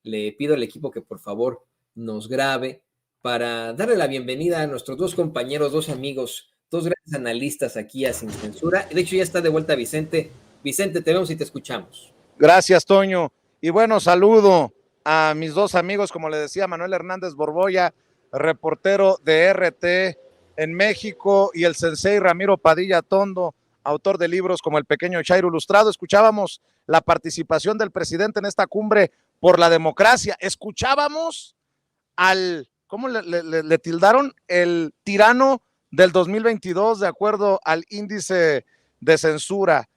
le pido al equipo que por favor nos grabe para darle la bienvenida a nuestros dos compañeros, dos amigos, dos grandes analistas aquí a Sin Censura. De hecho, ya está de vuelta Vicente. Vicente, te vemos y te escuchamos. Gracias, Toño. Y bueno, saludo a mis dos amigos, como le decía, Manuel Hernández Borboya, reportero de RT en México, y el sensei Ramiro Padilla Tondo, autor de libros como El Pequeño Chairo Ilustrado. Escuchábamos la participación del presidente en esta cumbre por la democracia. Escuchábamos al, ¿cómo le tildaron? El tirano del 2022, de acuerdo al índice de censura.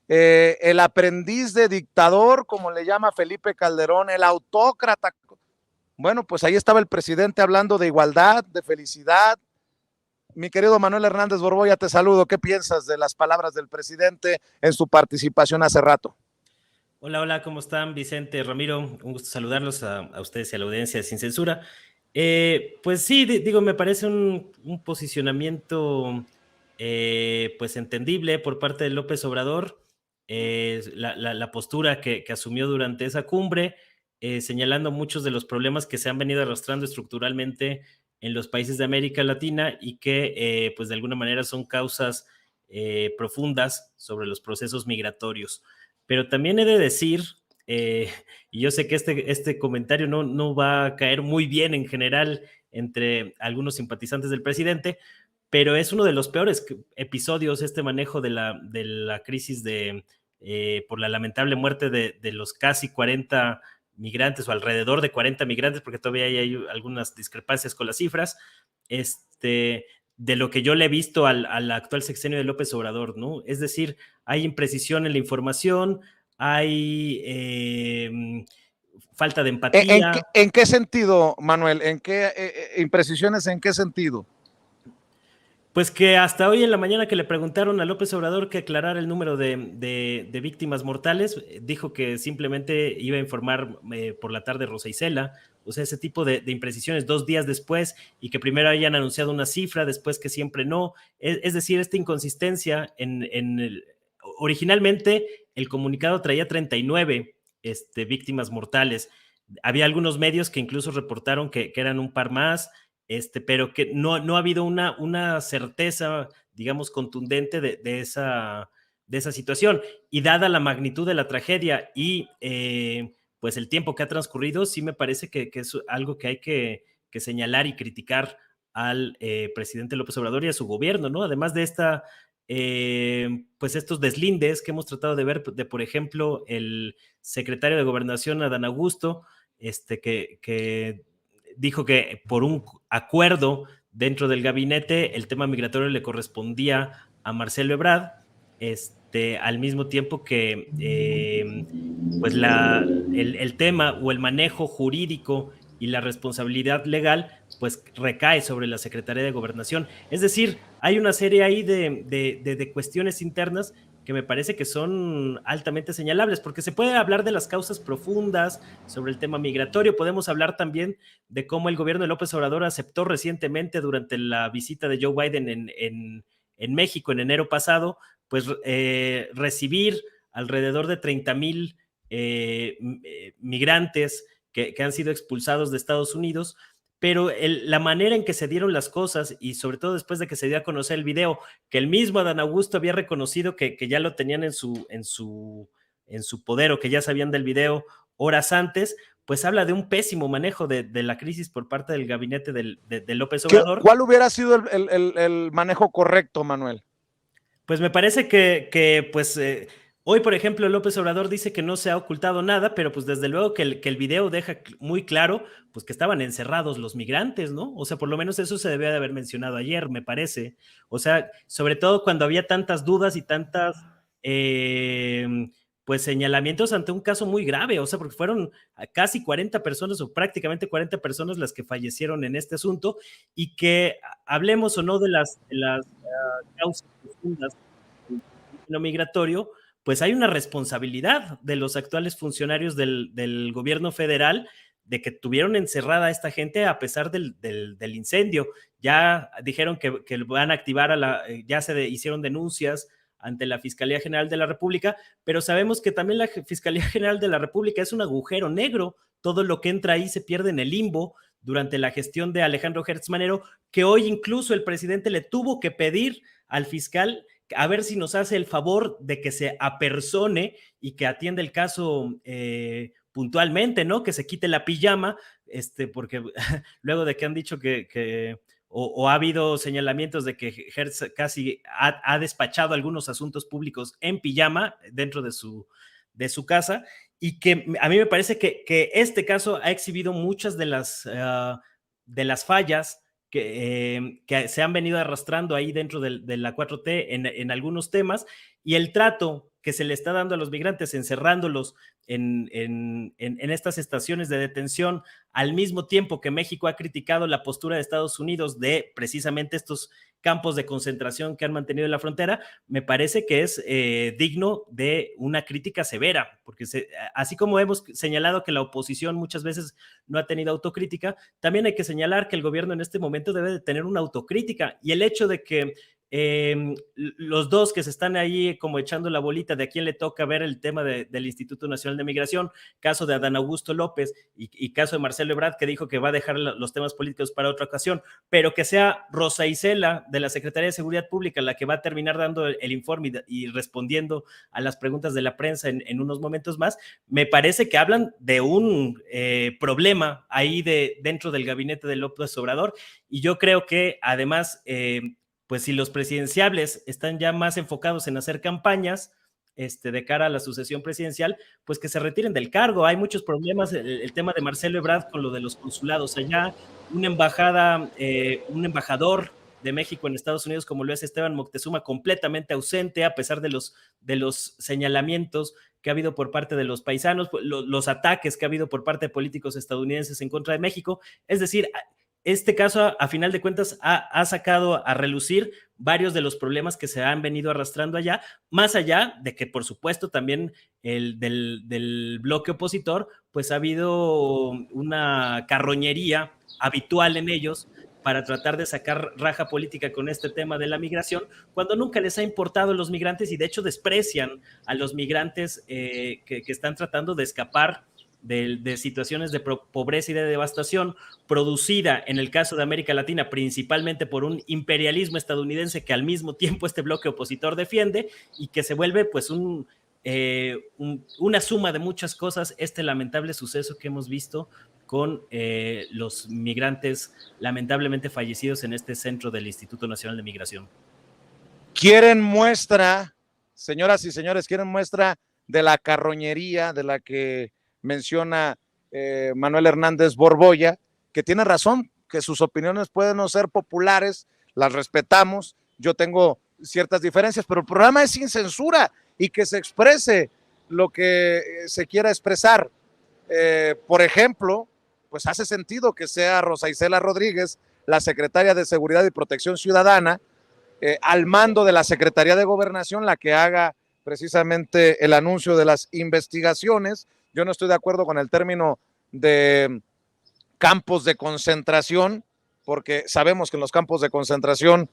El aprendiz de dictador, como le llama Felipe Calderón, el autócrata. Bueno, pues ahí estaba el presidente hablando de igualdad, de felicidad. Mi querido Manuel Hernández Borboya, te saludo. ¿Qué piensas de las palabras del presidente en su participación hace rato? Hola, hola, ¿cómo están? Vicente, Ramiro, un gusto saludarlos a ustedes y a la audiencia de Sin Censura. Pues sí, digo, me parece un posicionamiento pues entendible por parte de López Obrador, la postura que asumió durante esa cumbre, señalando muchos de los problemas que se han venido arrastrando estructuralmente en los países de América Latina y que pues de alguna manera son causas profundas sobre los procesos migratorios. Pero también he de decir, y yo sé que este comentario no va a caer muy bien en general entre algunos simpatizantes del presidente, pero es uno de los peores episodios este manejo de la crisis por la lamentable muerte de los casi 40 migrantes o alrededor de 40 migrantes, porque todavía hay algunas discrepancias con las cifras, de lo que yo le he visto al actual sexenio de López Obrador, ¿no? Es decir, hay imprecisión en la información, hay falta de empatía. ¿En qué sentido, Manuel? ¿En qué imprecisiones? ¿En qué sentido? Pues que hasta hoy en la mañana que le preguntaron a López Obrador que aclarara el número de víctimas mortales, dijo que simplemente iba a informar por la tarde Rosa Isela. O sea, ese tipo de imprecisiones 2 días después, y que primero hayan anunciado una cifra, después que siempre no. Es decir, esta inconsistencia originalmente el comunicado traía 39 víctimas mortales. Había algunos medios que incluso reportaron que eran un par más, pero que no ha habido una certeza, digamos, contundente de esa situación. Y dada la magnitud de la tragedia y pues el tiempo que ha transcurrido, sí me parece que es algo que hay que señalar y criticar al presidente López Obrador y a su gobierno, ¿no? Además de pues estos deslindes que hemos tratado de ver, por ejemplo, el secretario de Gobernación, Adán Augusto, que dijo que por un acuerdo dentro del gabinete el tema migratorio le correspondía a Marcelo Ebrard, al mismo tiempo que pues el tema o el manejo jurídico y la responsabilidad legal pues recae sobre la Secretaría de Gobernación. Es decir, hay una serie ahí de cuestiones internas que me parece que son altamente señalables, porque se puede hablar de las causas profundas sobre el tema migratorio. Podemos hablar también de cómo el gobierno de López Obrador aceptó recientemente, durante la visita de Joe Biden en México en enero pasado, pues recibir alrededor de 30,000 migrantes que han sido expulsados de Estados Unidos. Pero la manera en que se dieron las cosas, y sobre todo después de que se dio a conocer el video, que el mismo Adán Augusto había reconocido que ya lo tenían en su poder, o que ya sabían del video horas antes, pues habla de un pésimo manejo de la crisis por parte del gabinete de López Obrador. ¿Cuál hubiera sido el manejo correcto, Manuel? Pues me parece que pues hoy, por ejemplo, López Obrador dice que no se ha ocultado nada, pero pues desde luego que el video deja muy claro pues que estaban encerrados los migrantes, ¿no? O sea, por lo menos eso se debía de haber mencionado ayer, me parece. O sea, sobre todo cuando había tantas dudas y tantas pues señalamientos ante un caso muy grave. O sea, porque fueron casi 40 personas o prácticamente 40 personas las que fallecieron en este asunto, y que hablemos o no de las causas profundas del fenómeno migratorio, pues hay una responsabilidad de los actuales funcionarios del gobierno federal de que tuvieron encerrada a esta gente a pesar del incendio. Ya dijeron que van a activar ya se hicieron denuncias ante la Fiscalía General de la República, pero sabemos que también la Fiscalía General de la República es un agujero negro. Todo lo que entra ahí se pierde en el limbo durante la gestión de Alejandro Gertz Manero, que hoy incluso el presidente le tuvo que pedir al fiscal a ver si nos hace el favor de que se apersone y que atienda el caso puntualmente, ¿no? Que se quite la pijama, porque luego de que han dicho o ha habido señalamientos de que Hertz casi ha despachado algunos asuntos públicos en pijama dentro de su casa, y que a mí me parece que este caso ha exhibido muchas de las fallas que se han venido arrastrando ahí dentro de la 4T en algunos temas, y el trato que se le está dando a los migrantes, encerrándolos en estas estaciones de detención, al mismo tiempo que México ha criticado la postura de Estados Unidos de precisamente estos campos de concentración que han mantenido en la frontera, me parece que es digno de una crítica severa, porque así como hemos señalado que la oposición muchas veces no ha tenido autocrítica, también hay que señalar que el gobierno en este momento debe de tener una autocrítica, y el hecho de que los dos que se están ahí como echando la bolita de a quién le toca ver el tema del Instituto Nacional de Migración, caso de Adán Augusto López y caso de Marcelo Ebrard, que dijo que va a dejar los temas políticos para otra ocasión, pero que sea Rosa Isela de la Secretaría de Seguridad Pública la que va a terminar dando el informe y respondiendo a las preguntas de la prensa en unos momentos más, me parece que hablan de un problema ahí dentro del gabinete de López Obrador, y yo creo que además pues si los presidenciables están ya más enfocados en hacer campañas de cara a la sucesión presidencial, pues que se retiren del cargo. Hay muchos problemas, el tema de Marcelo Ebrard con lo de los consulados allá, un embajador de México en Estados Unidos como lo es Esteban Moctezuma, completamente ausente a pesar de los señalamientos que ha habido por parte de los paisanos, los ataques que ha habido por parte de políticos estadounidenses en contra de México. Es decir, este caso, a final de cuentas, ha sacado a relucir varios de los problemas que se han venido arrastrando allá, más allá de que, por supuesto, también del bloque opositor, pues ha habido una carroñería habitual en ellos para tratar de sacar raja política con este tema de la migración, cuando nunca les ha importado los migrantes, y de hecho desprecian a los migrantes que están tratando de escapar de situaciones de pobreza y de devastación producida en el caso de América Latina principalmente por un imperialismo estadounidense que al mismo tiempo este bloque opositor defiende, y que se vuelve pues una suma de muchas cosas este lamentable suceso que hemos visto con los migrantes lamentablemente fallecidos en este centro del Instituto Nacional de Migración. ¿Quieren muestra, señoras y señores, quieren muestra de la carroñería de la que menciona Manuel Hernández Borboya, que tiene razón, que sus opiniones pueden no ser populares, las respetamos, yo tengo ciertas diferencias, pero el programa es sin censura y que se exprese lo que se quiera expresar. Por ejemplo, pues hace sentido que sea Rosa Isela Rodríguez, la secretaria de Seguridad y Protección Ciudadana, al mando de la Secretaría de Gobernación, la que haga precisamente el anuncio de las investigaciones. Yo no estoy de acuerdo con el término de campos de concentración, porque sabemos que en los campos de concentración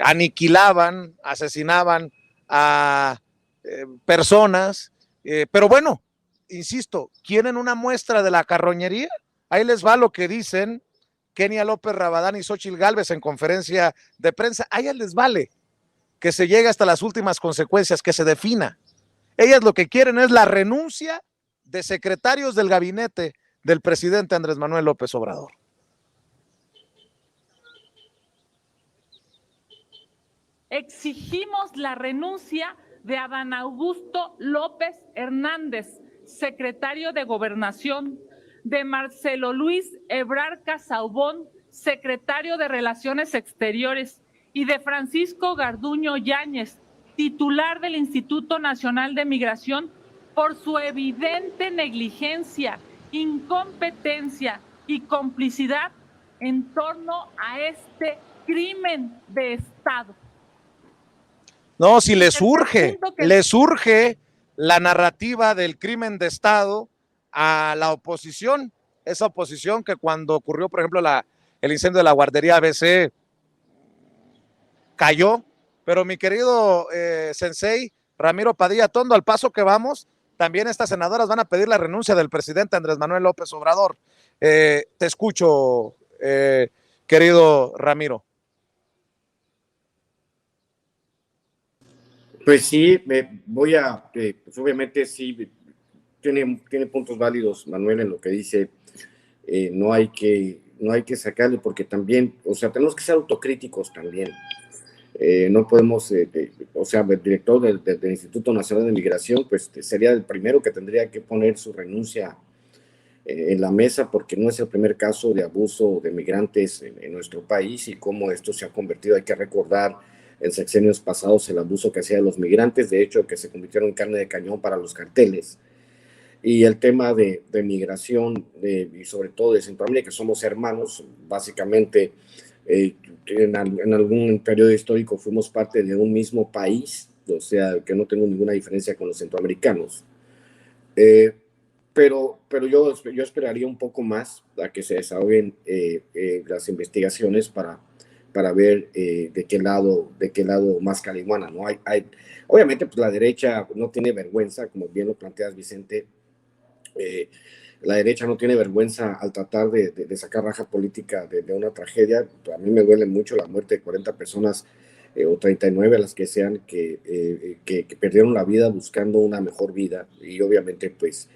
aniquilaban, asesinaban a personas, pero bueno, insisto, ¿quieren una muestra de la carroñería? Ahí les va lo que dicen Kenia López Rabadán y Xóchitl Gálvez en conferencia de prensa. A ellas les vale que se llegue hasta las últimas consecuencias, que se defina. Ellas lo que quieren es la renuncia de secretarios del gabinete del presidente Andrés Manuel López Obrador. Exigimos la renuncia de Adán Augusto López Hernández, secretario de Gobernación, de Marcelo Luis Ebrard Casaubon, secretario de Relaciones Exteriores, y de Francisco Garduño Yáñez, titular del Instituto Nacional de Migración, por su evidente negligencia, incompetencia y complicidad en torno a este crimen de Estado. No, si les urge la narrativa del crimen de Estado a la oposición, esa oposición que cuando ocurrió, por ejemplo, el incendio de la guardería ABC, cayó pero mi querido sensei Ramiro Padilla Tondo, al paso que vamos, también estas senadoras van a pedir la renuncia del presidente Andrés Manuel López Obrador. Te escucho, querido Ramiro. Pues sí, pues obviamente sí, tiene puntos válidos Manuel en lo que dice. No hay que sacarle, porque también, o sea, tenemos que ser autocríticos también. No podemos, o sea, el director del Instituto Nacional de Migración, pues sería el primero que tendría que poner su renuncia en la mesa, porque no es el primer caso de abuso de migrantes en nuestro país, y cómo esto se ha convertido. Hay que recordar en sexenios pasados el abuso que hacían los migrantes, de hecho, que se convirtieron en carne de cañón para los carteles. Y el tema de migración, y sobre todo de Centroamérica, que somos hermanos, básicamente, en algún periodo histórico fuimos parte de un mismo país, o sea, que no tengo ninguna diferencia con los centroamericanos. Pero yo esperaría un poco más a que se desahoguen las investigaciones para ver de qué lado más caliguana, ¿no? Obviamente, pues la derecha no tiene vergüenza, como bien lo planteas, Vicente. La derecha no tiene vergüenza al tratar de sacar raja política de una tragedia. A mí me duele mucho la muerte de 40 personas o 39, las que sean, que perdieron la vida buscando una mejor vida. Y obviamente, pues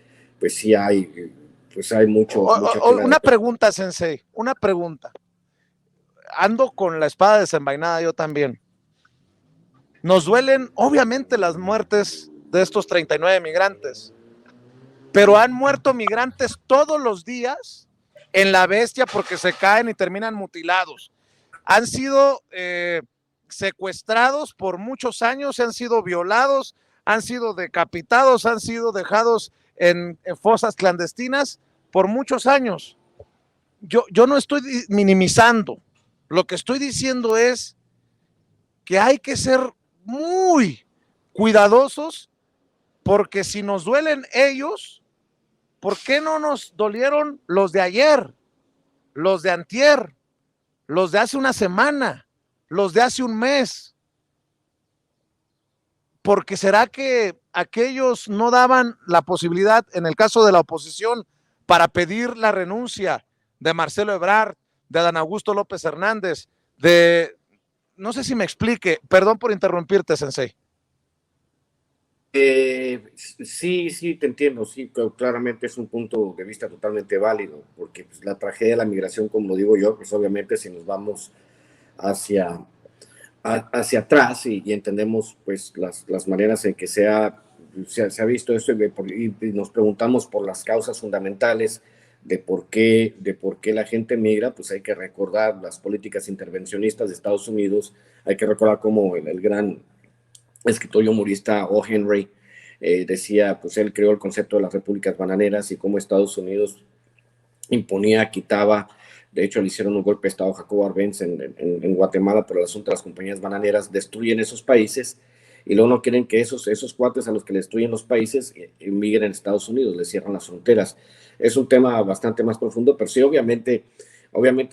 sí hay mucha pena. Una pregunta, sensei, una pregunta. Ando con la espada desenvainada yo también. Nos duelen, obviamente, las muertes de estos 39 migrantes, pero han muerto migrantes todos los días en la bestia, porque se caen y terminan mutilados. Han sido secuestrados por muchos años, han sido violados, han sido decapitados, han sido dejados en fosas clandestinas por muchos años. Yo no estoy minimizando. Lo que estoy diciendo es que hay que ser muy cuidadosos, porque si nos duelen ellos, ¿por qué no nos dolieron los de ayer, los de antier, los de hace una semana, los de hace un mes? Porque será que aquellos no daban la posibilidad, en el caso de la oposición, para pedir la renuncia de Marcelo Ebrard, de Adán Augusto López Hernández, no sé si me explique, perdón por interrumpirte, sensei. Sí, te entiendo, sí, claramente es un punto de vista totalmente válido, porque pues, la tragedia de la migración, como lo digo yo, pues obviamente si nos vamos hacia atrás y entendemos pues las maneras en que se ha visto esto, y nos preguntamos por las causas fundamentales de por qué la gente migra, pues hay que recordar las políticas intervencionistas de Estados Unidos. Hay que recordar cómo el gran escritor y humorista O. Henry decía, pues él creó el concepto de las repúblicas bananeras, y cómo Estados Unidos imponía, quitaba. De hecho, le hicieron un golpe de Estado a Jacobo Arbenz en Guatemala por el asunto de las compañías bananeras. Destruyen esos países y luego no quieren que esos cuates a los que le destruyen los países migren a Estados Unidos, les cierran las fronteras. Es un tema bastante más profundo, pero sí, obviamente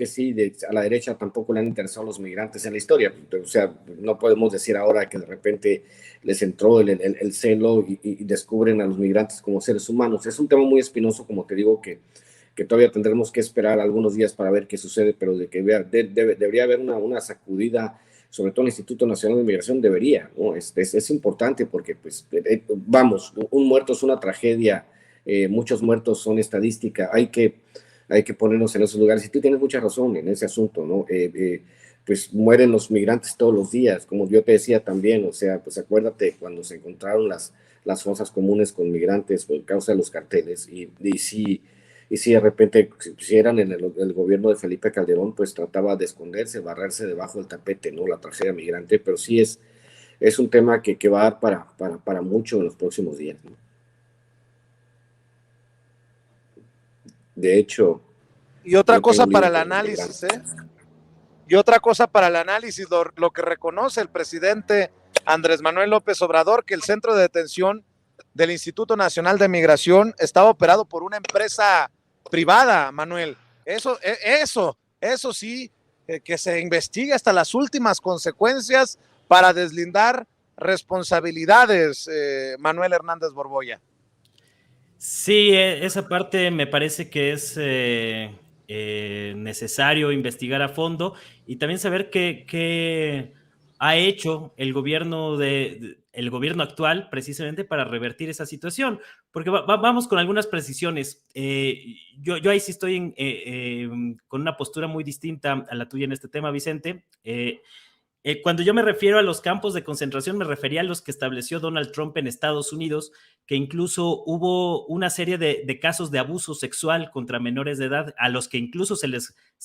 sí, a la derecha tampoco le han interesado los migrantes en la historia. O sea, no podemos decir ahora que de repente les entró el celo y descubren a los migrantes como seres humanos. Es un tema muy espinoso, como te digo, que todavía tendremos que esperar algunos días para ver qué sucede, pero debería haber una sacudida, sobre todo el Instituto Nacional de Migración debería, ¿no? Es importante, porque, pues, vamos, un muerto es una tragedia, muchos muertos son estadística, hay que ponernos en esos lugares, y tú tienes mucha razón en ese asunto, ¿no? Pues mueren los migrantes todos los días, como yo te decía también, o sea, pues acuérdate cuando se encontraron las fosas comunes con migrantes por causa de los carteles, y si de repente, si eran en el gobierno de Felipe Calderón, pues trataba de esconderse, barrerse debajo del tapete, ¿no? La tragedia migrante, pero sí es un tema que va a dar para mucho en los próximos días, ¿no? De hecho. Y otra cosa para el análisis, Y otra cosa para el análisis, lo que reconoce el presidente Andrés Manuel López Obrador, que el centro de detención del Instituto Nacional de Migración estaba operado por una empresa privada, Manuel. Eso sí, que se investigue hasta las últimas consecuencias, para deslindar responsabilidades, Manuel Hernández Borboya. Sí, esa parte me parece que es necesario investigar a fondo y también saber qué ha hecho el gobierno el gobierno actual precisamente para revertir esa situación, porque vamos con algunas precisiones. Yo ahí sí estoy con una postura muy distinta a la tuya en este tema, Vicente. Cuando yo me refiero a los campos de concentración, me refería a los que estableció Donald Trump en Estados Unidos, que incluso hubo una serie de casos de abuso sexual contra menores de edad, a los que incluso se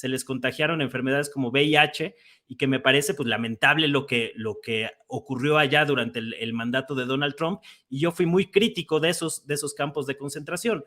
les contagiaron enfermedades como VIH, y que me parece pues lamentable lo que ocurrió allá durante el mandato de Donald Trump, y yo fui muy crítico de esos campos de concentración.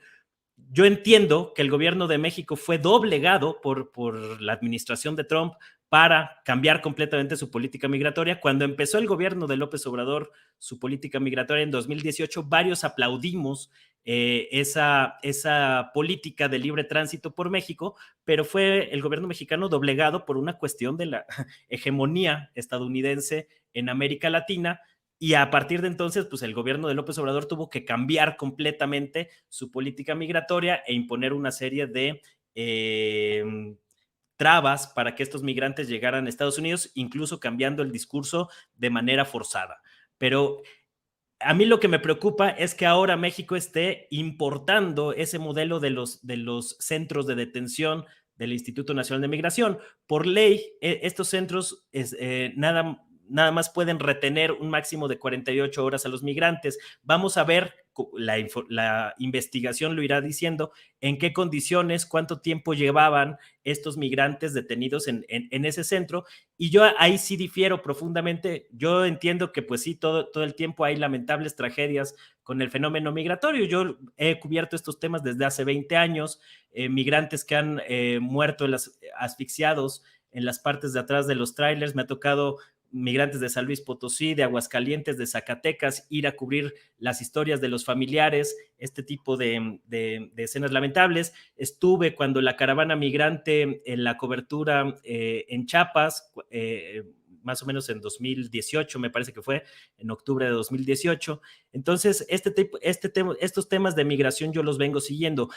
Yo entiendo que el gobierno de México fue doblegado por la administración de Trump para cambiar completamente su política migratoria. Cuando empezó el gobierno de López Obrador, su política migratoria en 2018, varios aplaudimos esa política de libre tránsito por México, pero fue el gobierno mexicano doblegado por una cuestión de la hegemonía estadounidense en América Latina. Y a partir de entonces, pues el gobierno de López Obrador tuvo que cambiar completamente su política migratoria e imponer una serie de trabas para que estos migrantes llegaran a Estados Unidos, incluso cambiando el discurso de manera forzada. Pero a mí lo que me preocupa es que ahora México esté importando ese modelo de los centros de detención del Instituto Nacional de Migración. Por ley, estos centros nada más pueden retener un máximo de 48 horas a los migrantes. Vamos a ver, la investigación lo irá diciendo, en qué condiciones, cuánto tiempo llevaban estos migrantes detenidos en ese centro. Y yo ahí sí difiero profundamente. Yo entiendo que pues sí, todo el tiempo hay lamentables tragedias con el fenómeno migratorio. Yo he cubierto estos temas desde hace 20 años, migrantes que han muerto asfixiados en las partes de atrás de los trailers. Me ha tocado migrantes de San Luis Potosí, de Aguascalientes, de Zacatecas, ir a cubrir las historias de los familiares, este tipo de escenas lamentables. Estuve cuando la caravana migrante en la cobertura en Chiapas, más o menos en 2018, me parece que fue en octubre de 2018. Entonces, estos temas de migración yo los vengo siguiendo.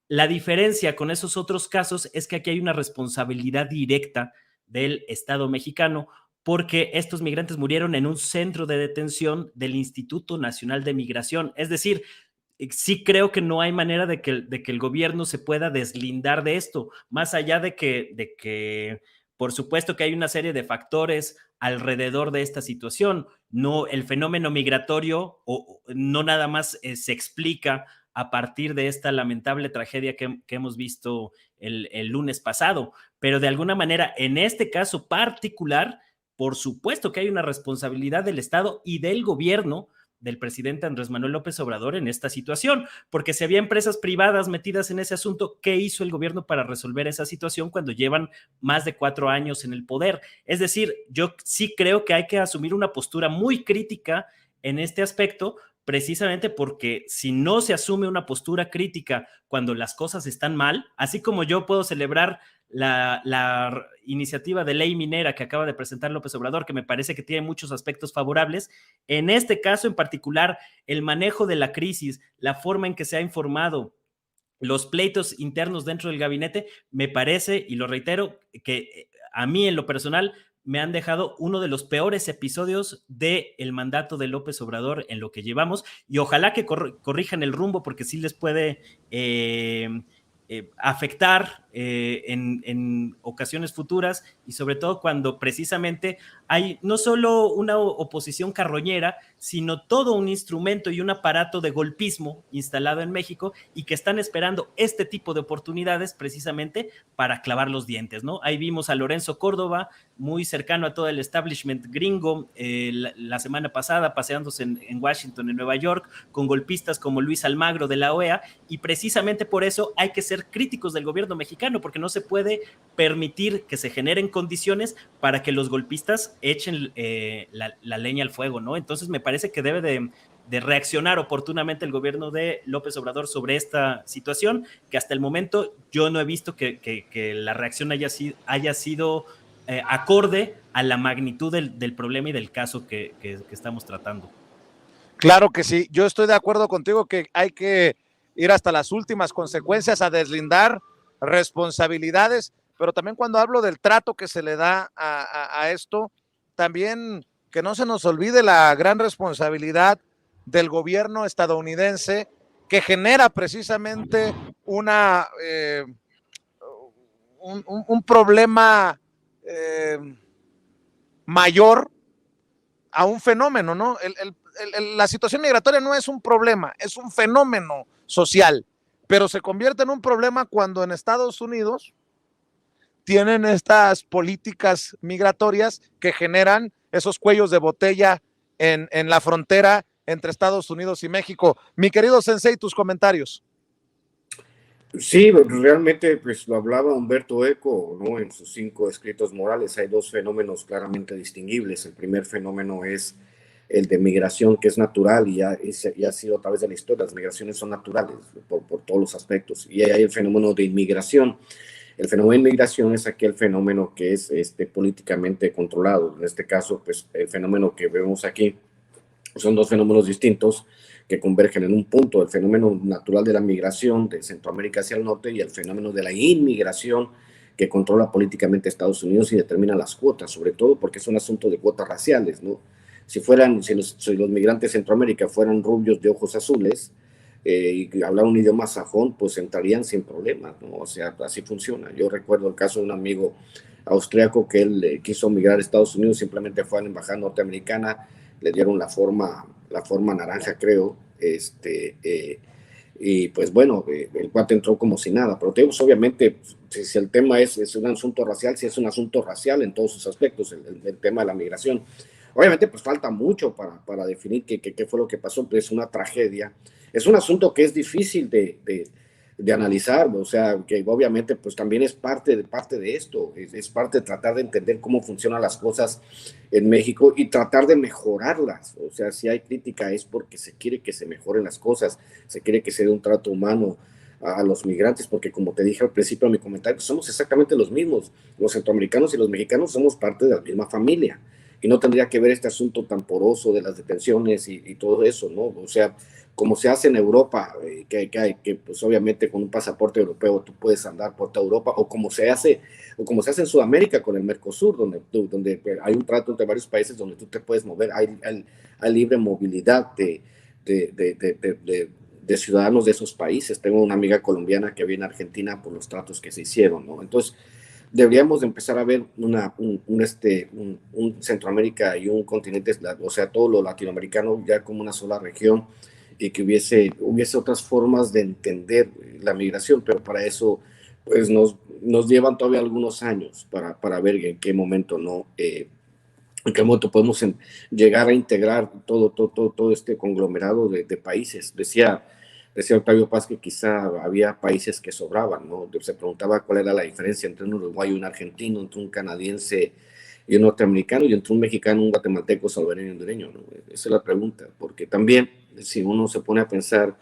La diferencia con esos otros casos es que aquí hay una responsabilidad directa del Estado mexicano, porque estos migrantes murieron en un centro de detención del Instituto Nacional de Migración. Es decir, sí creo que no hay manera de que el gobierno se pueda deslindar de esto, más allá de que por supuesto que hay una serie de factores alrededor de esta situación. No, el fenómeno migratorio no nada más se explica a partir de esta lamentable tragedia que hemos visto el lunes pasado, pero de alguna manera en este caso particular, por supuesto que hay una responsabilidad del Estado y del gobierno del presidente Andrés Manuel López Obrador en esta situación, porque si había empresas privadas metidas en ese asunto, ¿qué hizo el gobierno para resolver esa situación cuando llevan más de 4 años en el poder? Es decir, yo sí creo que hay que asumir una postura muy crítica en este aspecto, precisamente porque si no se asume una postura crítica cuando las cosas están mal, así como yo puedo celebrar la iniciativa de ley minera que acaba de presentar López Obrador, que me parece que tiene muchos aspectos favorables. En este caso en particular, el manejo de la crisis, la forma en que se ha informado, los pleitos internos dentro del gabinete, me parece, y lo reitero, que a mí en lo personal me han dejado uno de los peores episodios del mandato de López Obrador en lo que llevamos, y ojalá que corrijan el rumbo, porque sí les puede afectar en ocasiones futuras, y sobre todo cuando precisamente hay no solo una oposición carroñera, sino todo un instrumento y un aparato de golpismo instalado en México, y que están esperando este tipo de oportunidades precisamente para clavar los dientes, ¿no? Ahí vimos a Lorenzo Córdoba, muy cercano a todo el establishment gringo, la semana pasada paseándose en Washington, en Nueva York, con golpistas como Luis Almagro de la OEA, y precisamente por eso hay que ser críticos del gobierno mexicano, porque no se puede permitir que se generen condiciones para que los golpistas echen la leña al fuego, ¿no? Entonces me parece que debe de reaccionar oportunamente el gobierno de López Obrador sobre esta situación, que hasta el momento yo no he visto que la reacción haya sido acorde a la magnitud del problema y del caso que estamos tratando. Claro que sí, yo estoy de acuerdo contigo que hay que ir hasta las últimas consecuencias, a deslindar responsabilidades, pero también cuando hablo del trato que se le da a esto, también que no se nos olvide la gran responsabilidad del gobierno estadounidense, que genera precisamente un problema mayor a un fenómeno, ¿no? La situación migratoria no es un problema, es un fenómeno social, pero se convierte en un problema cuando en Estados Unidos tienen estas políticas migratorias que generan esos cuellos de botella en la frontera entre Estados Unidos y México. Mi querido Sensei, tus comentarios. Sí, realmente pues lo hablaba Humberto Eco, ¿no? En sus 5 escritos morales hay 2 fenómenos claramente distinguibles. El primer fenómeno es el de migración, que es natural y ya ha sido a través de la historia. Las migraciones son naturales por todos los aspectos. Y hay el fenómeno de inmigración. El fenómeno de inmigración es aquel fenómeno que es políticamente controlado. En este caso, pues el fenómeno que vemos aquí son 2 fenómenos distintos que convergen en un punto: el fenómeno natural de la migración de Centroamérica hacia el norte y el fenómeno de la inmigración que controla políticamente Estados Unidos y determina las cuotas, sobre todo porque es un asunto de cuotas raciales, ¿no? Si los migrantes de Centroamérica fueran rubios de ojos azules y hablaran un idioma sajón, pues entrarían sin problemas, ¿no? O sea, así funciona. Yo recuerdo el caso de un amigo austriaco que él quiso migrar a Estados Unidos, simplemente fue a la embajada norteamericana, le dieron la forma naranja, creo, y pues bueno, el cuate entró como si nada, pero pues, obviamente, si el tema es un asunto racial, si es un asunto racial en todos sus aspectos, el tema de la migración, obviamente pues falta mucho para definir qué fue lo que pasó, pero es una tragedia, es un asunto que es difícil de analizar, o sea, que obviamente pues también es parte de esto, es parte de tratar de entender cómo funcionan las cosas en México y tratar de mejorarlas. O sea, si hay crítica es porque se quiere que se mejoren las cosas, se quiere que se dé un trato humano a los migrantes, porque como te dije al principio de mi comentario, somos exactamente los mismos, los centroamericanos y los mexicanos somos parte de la misma familia, y no tendría que ver este asunto tan poroso de las detenciones y todo eso, ¿no? O sea, como se hace en Europa, que pues obviamente con un pasaporte europeo tú puedes andar por toda Europa, o como se hace en Sudamérica con el Mercosur, donde hay un trato entre varios países donde tú te puedes mover, hay libre movilidad de ciudadanos de esos países. Tengo una amiga colombiana que viene a Argentina por los tratos que se hicieron, ¿no? Entonces, deberíamos de empezar a ver un Centroamérica y un continente, o sea, todo lo latinoamericano ya como una sola región, y que hubiese otras formas de entender la migración, pero para eso pues nos llevan todavía algunos años para ver en qué momento podemos llegar a integrar todo este conglomerado de países. Decía Octavio Paz que quizá había países que sobraban, ¿no? Se preguntaba cuál era la diferencia entre un uruguayo y un argentino, entre un canadiense y un norteamericano, y entre un mexicano, un guatemalteco, salvadoreño y hondureño, ¿no? Esa es la pregunta, porque también si uno se pone a pensar,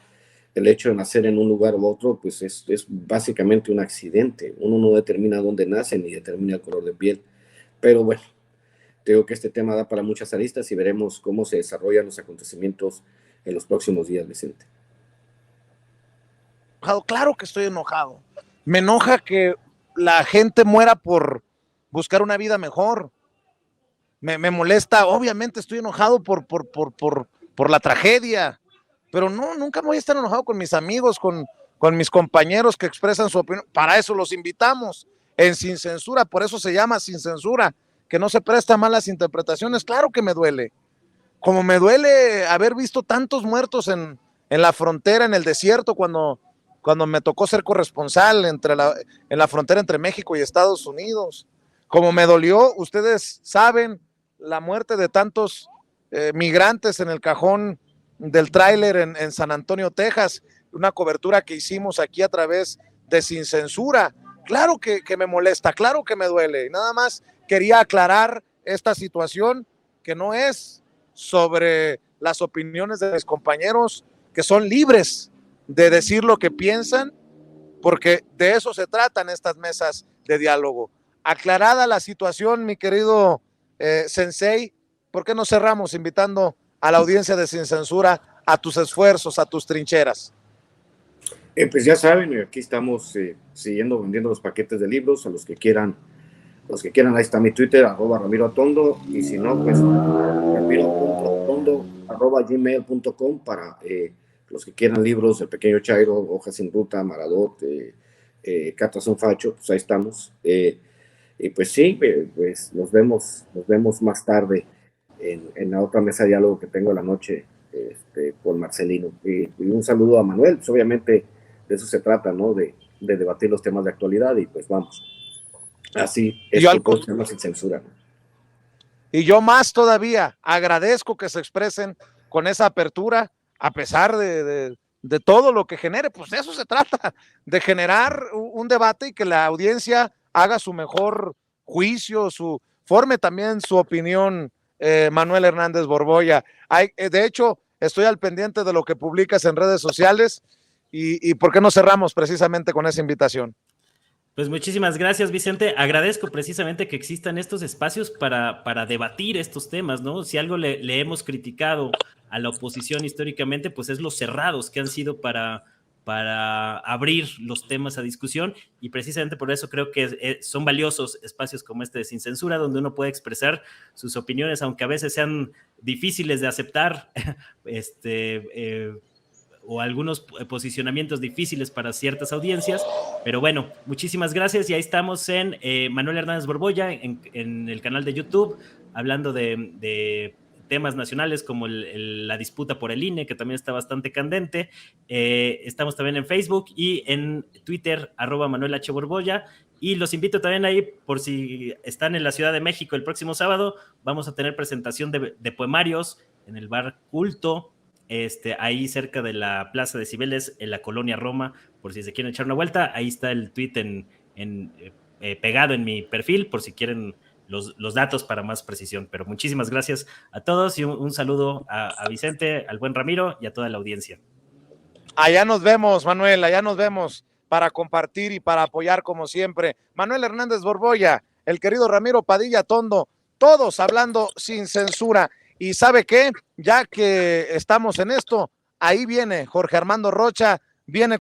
el hecho de nacer en un lugar u otro, pues es básicamente un accidente. Uno no determina dónde nace ni determina el color de piel. Pero bueno, creo que este tema da para muchas aristas y veremos cómo se desarrollan los acontecimientos en los próximos días, Vicente. Claro que estoy enojado. Me enoja que la gente muera por buscar una vida mejor. Me molesta, obviamente estoy enojado por la tragedia, pero no, nunca voy a estar enojado con mis amigos, con mis compañeros que expresan su opinión. Para eso los invitamos en Sin Censura, por eso se llama Sin Censura, que no se presta a malas interpretaciones. Claro que me duele, como me duele haber visto tantos muertos en la frontera, en el desierto, cuando me tocó ser corresponsal en la frontera entre México y Estados Unidos. Como me dolió, ustedes saben, la muerte de tantos migrantes en el cajón del tráiler en San Antonio, Texas, una cobertura que hicimos aquí a través de Sin Censura. Claro que me molesta, claro que me duele, y nada más quería aclarar esta situación, que no es sobre las opiniones de mis compañeros, que son libres de decir lo que piensan, porque de eso se tratan estas mesas de diálogo. aclarada la situación, mi querido Sensei, ¿por qué no cerramos invitando a la audiencia de Sin Censura a tus esfuerzos, a tus trincheras? Pues ya saben, aquí estamos siguiendo vendiendo los paquetes de libros a los que quieran, ahí está mi Twitter, @RamiroAtondo, y si no, pues ramiro.atondo@gmail.com para los que quieran libros, El Pequeño Chairo, Hojas sin Ruta, Maradot, Cartas a un Facho, pues ahí estamos. Y pues sí, pues nos vemos más tarde en la otra mesa de diálogo que tengo la noche con Marcelino. Y un saludo a Manuel, pues obviamente de eso se trata, ¿no? De debatir los temas de actualidad, y pues vamos. Así es, se llama Sin Censura. Y yo más todavía agradezco que se expresen con esa apertura, a pesar de todo lo que genere. Pues de eso se trata, de generar un debate y que la audiencia haga su mejor juicio, forme también su opinión. Manuel Hernández Borboya, de hecho estoy al pendiente de lo que publicas en redes sociales, y ¿por qué no cerramos precisamente con esa invitación? Pues muchísimas gracias, Vicente. Agradezco precisamente que existan estos espacios para debatir estos temas, ¿no? Si algo le hemos criticado a la oposición históricamente, pues es los cerrados que han sido para abrir los temas a discusión, y precisamente por eso creo que son valiosos espacios como este de Sin Censura, donde uno puede expresar sus opiniones, aunque a veces sean difíciles de aceptar, o algunos posicionamientos difíciles para ciertas audiencias, pero bueno, muchísimas gracias, y ahí estamos en Manuel Hernández Borboya, en el canal de YouTube, hablando de temas nacionales como la disputa por el INE, que también está bastante candente. Estamos también en Facebook y en Twitter, @Manuel H. Borboya, y los invito también ahí, por si están en la Ciudad de México el próximo sábado, vamos a tener presentación de poemarios en el bar Culto, ahí cerca de la Plaza de Cibeles, en la colonia Roma, por si se quieren echar una vuelta. Ahí está el tweet pegado en mi perfil, por si quieren los datos para más precisión. Pero muchísimas gracias a todos, y un saludo a Vicente, al buen Ramiro y a toda la audiencia. Allá nos vemos, Manuel, allá nos vemos para compartir y para apoyar como siempre. Manuel Hernández Borboya, el querido Ramiro Padilla Tondo, todos hablando sin censura. Y ¿sabe qué? Ya que estamos en esto, ahí viene Jorge Armando Rocha, viene